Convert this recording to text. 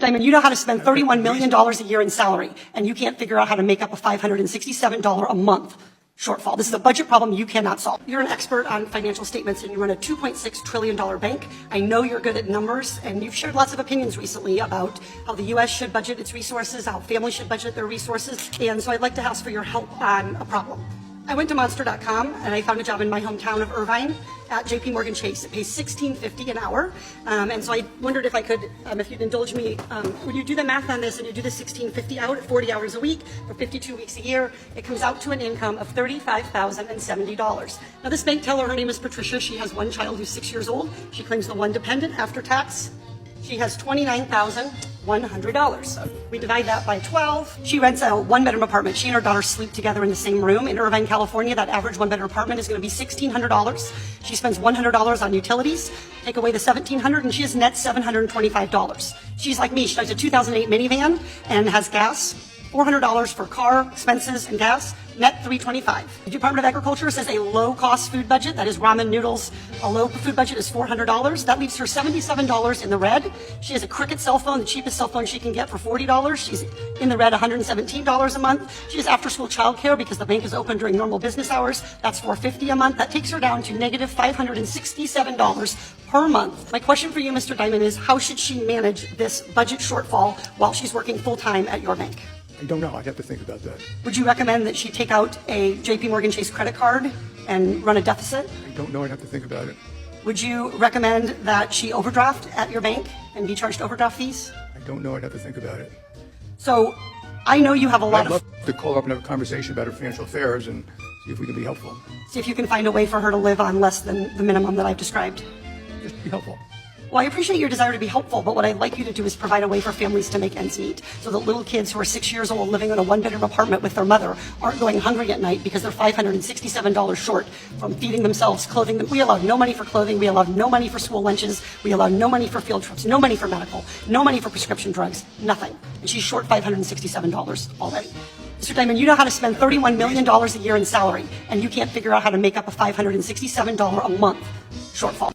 Diamond, you know how to spend $31 million a year in salary, and you can't figure out how to make up a $567 a month shortfall. This is a budget problem you cannot solve. You're an expert on financial statements, and you run a $2.6 trillion bank. I know you're good at numbers, and you've shared lots of opinions recently about how the U.S. should budget its resources, how families should budget their resources, and so I'd like to ask for your help on a problem. I went to Monster.com and I found a job in my hometown of Irvine at JP Chase. It pays $16.50 an hour, and so I wondered if I could, if you'd indulge me, when you do the math on this and you do the $16.50 out at 40 hours a week for 52 weeks a year, it comes out to an income of $35,070. Now this bank teller, her name is Patricia. She has one child who's 6 years old. She claims the one dependent after tax. She has $29,100. We divide that by 12. She rents a one-bedroom apartment. She and her daughter sleep together in the same room. In Irvine, California, that average one-bedroom apartment is going to be $1,600. She spends $100 on utilities. Take away the $1,700, and she has net $725. She's like me. She drives a 2008 minivan and has gas. $400 for car expenses and gas, net $325. The Department of Agriculture says a low-cost food budget, that is ramen noodles, a low food budget is $400. That leaves her $77 in the red. She has a Cricket cell phone, the cheapest cell phone she can get for $40. She's in the red $117 a month. She has after-school childcare because the bank is open during normal business hours. That's $450 a month. That takes her down to negative $567 per month. My question for you, Mr. Diamond, is how should she manage this budget shortfall while she's working full-time at your bank? I don't know. I'd have to think about that. Would you recommend that she take out a JP Chase credit card and run a deficit? I don't know. I'd have to think about it. Would you recommend that she overdraft at your bank and be charged overdraft fees? I don't know. I'd have to think about it. So I know you have a lot I'd love to call up and have a conversation about her financial affairs and see if we can be helpful. See if you can find a way for her to live on less than the minimum that I've described. Just be helpful. Well, I appreciate your desire to be helpful, but what I'd like you to do is provide a way for families to make ends meet so that little kids who are 6 years old living in a one-bedroom apartment with their mother aren't going hungry at night because they're $567 short from feeding themselves, clothing them. We allow no money for clothing. We allow no money for school lunches. We allow no money for field trips, no money for medical, no money for prescription drugs, nothing. And she's short $567 already. Mr. Diamond, you know how to spend $31 million a year in salary, and you can't figure out how to make up a $567 a month shortfall.